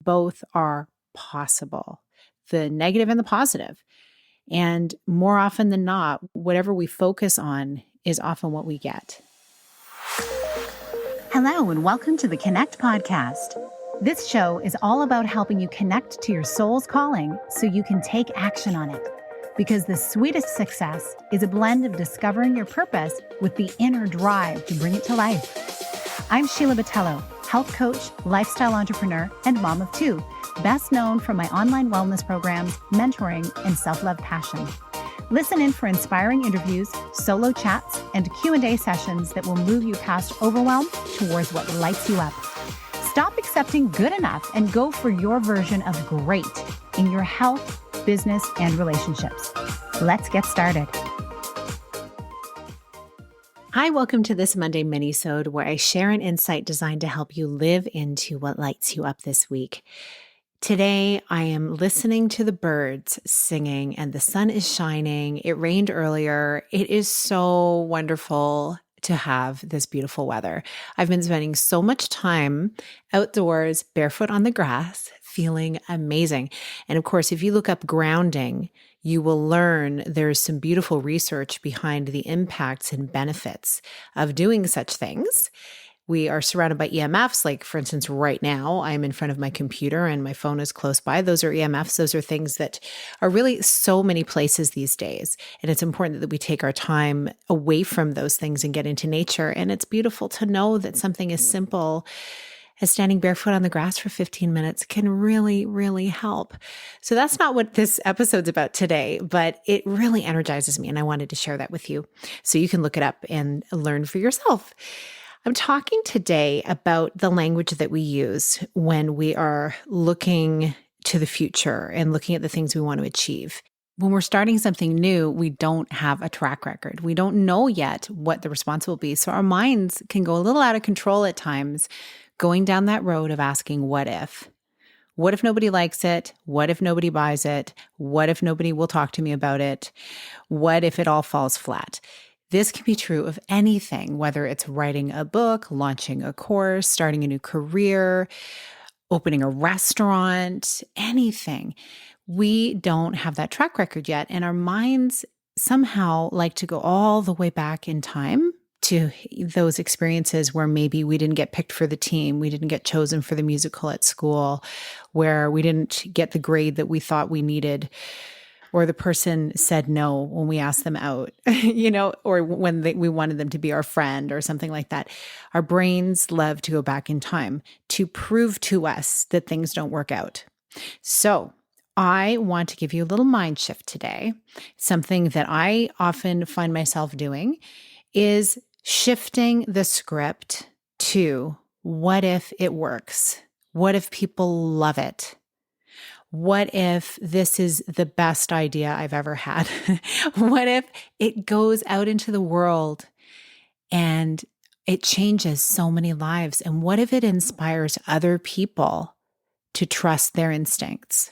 both are possible, the negative and the positive. And more often than not, whatever we focus on is often what we get. Hello, and welcome to the Connect podcast. This show is all about helping you connect to your soul's calling so you can take action on it. Because the sweetest success is a blend of discovering your purpose with the inner drive to bring it to life. I'm Sheila, health coach, lifestyle entrepreneur, and mom of two, best known for my online wellness programs, mentoring, and self-love passion. Listen in for inspiring interviews, solo chats, and Q&A sessions that will move you past overwhelm towards what lights you up. Stop accepting good enough and go for your version of great in your health, business, and relationships. Let's get started. Hi, welcome to this Monday minisode where I share an insight designed to help you live into what lights you up this week. Today, I am listening to the birds singing and the sun is shining. It rained earlier. It is so wonderful to have this beautiful weather. I've been spending so much time outdoors, barefoot on the grass, feeling amazing. And of course, if you look up grounding, you will learn there's some beautiful research behind the impacts and benefits of doing such things. We are surrounded by EMFs. Like, for instance, right now, I'm in front of my computer and my phone is close by. Those are EMFs. Those are things that are really so many places these days. And it's important that we take our time away from those things and get into nature. And it's beautiful to know that something as simple as standing barefoot on the grass for 15 minutes can really, really help. So that's not what this episode's about today, but it really energizes me. And I wanted to share that with you so you can look it up and learn for yourself. I'm talking today about the language that we use when we are looking to the future and looking at the things we want to achieve. When we're starting something new, we don't have a track record. We don't know yet what the response will be. So our minds can go a little out of control at times, going down that road of asking, what if? What if nobody likes it? What if nobody buys it? What if nobody will talk to me about it? What if it all falls flat? This can be true of anything, whether it's writing a book, launching a course, starting a new career, opening a restaurant, anything. We don't have that track record yet, and our minds somehow like to go all the way back in time to those experiences where maybe we didn't get picked for the team, we didn't get chosen for the musical at school, where we didn't get the grade that we thought we needed, or the person said no when we asked them out, or when we wanted them to be our friend or something like that. Our brains love to go back in time to prove to us that things don't work out. So I want to give you a little mind shift today. Something that I often find myself doing is shifting the script to, what if it works? What if people love it? What if this is the best idea I've ever had? What if it goes out into the world and it changes so many lives? And what if it inspires other people to trust their instincts?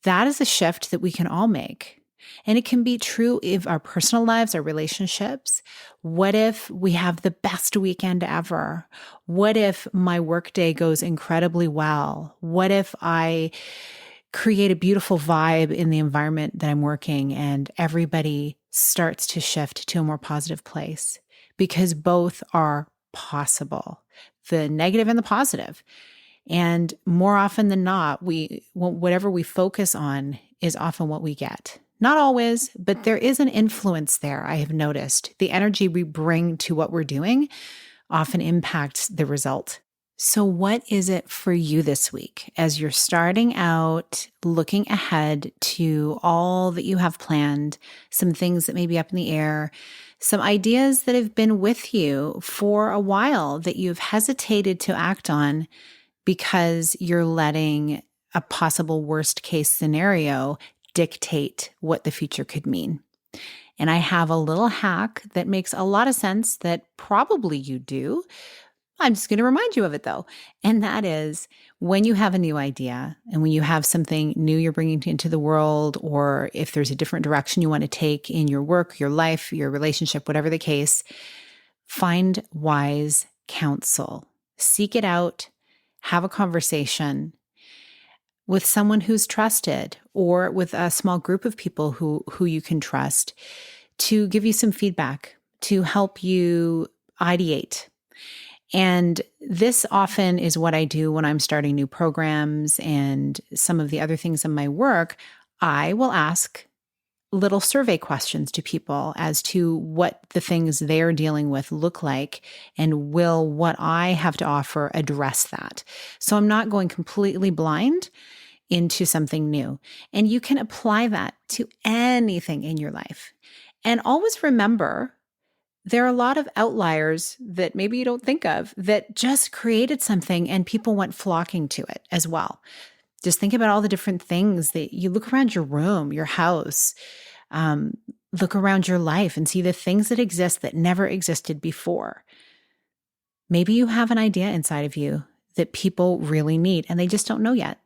That is a shift that we can all make. And it can be true of our personal lives, our relationships. What if we have the best weekend ever? What if my workday goes incredibly well? What if I create a beautiful vibe in the environment that I'm working and everybody starts to shift to a more positive place? Because both are possible, the negative and the positive. And more often than not, whatever we focus on is often what we get. Not always, but there is an influence there, I have noticed. The energy we bring to what we're doing often impacts the result. So what is it for you this week as you're starting out, looking ahead to all that you have planned, some things that may be up in the air, some ideas that have been with you for a while that you've hesitated to act on because you're letting a possible worst case scenario dictate what the future could mean. And I have a little hack that makes a lot of sense that probably you do. I'm just going to remind you of it though. And that is, when you have a new idea and when you have something new you're bringing into the world, or if there's a different direction you want to take in your work, your life, your relationship, whatever the case, find wise counsel. Seek it out, have a conversation, with someone who's trusted or with a small group of people who you can trust to give you some feedback, to help you ideate. And this often is what I do when I'm starting new programs and some of the other things in my work. I will ask little survey questions to people as to what the things they're dealing with look like, and will what I have to offer address that. So I'm not going completely blind into something new. And you can apply that to anything in your life. And always remember, there are a lot of outliers that maybe you don't think of that just created something and people went flocking to it as well. Just think about all the different things that you look around your room, your house, look around your life and see the things that exist that never existed before. Maybe you have an idea inside of you that people really need and they just don't know yet.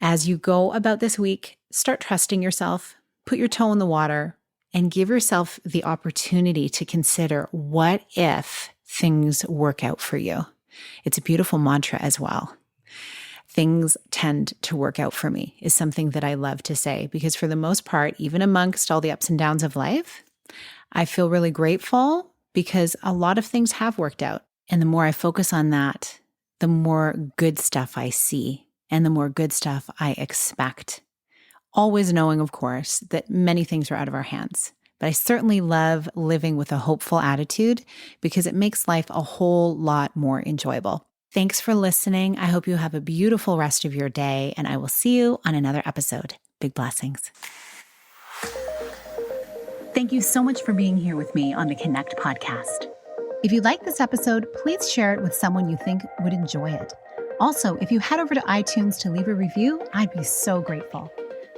As you go about this week, start trusting yourself, put your toe in the water, and give yourself the opportunity to consider, what if things work out for you? It's a beautiful mantra as well. Things tend to work out for me is something that I love to say, because for the most part, even amongst all the ups and downs of life, I feel really grateful because a lot of things have worked out. And the more I focus on that, the more good stuff I see and the more good stuff I expect. Always knowing, of course, that many things are out of our hands. But I certainly love living with a hopeful attitude because it makes life a whole lot more enjoyable. Thanks for listening. I hope you have a beautiful rest of your day, and I will see you on another episode. Big blessings. Thank you so much for being here with me on the Connect podcast. If you like this episode, please share it with someone you think would enjoy it. Also, if you head over to iTunes to leave a review, I'd be so grateful.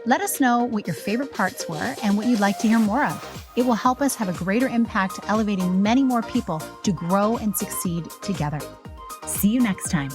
Let us know what your favorite parts were and what you'd like to hear more of. It will help us have a greater impact, elevating many more people to grow and succeed together. See you next time.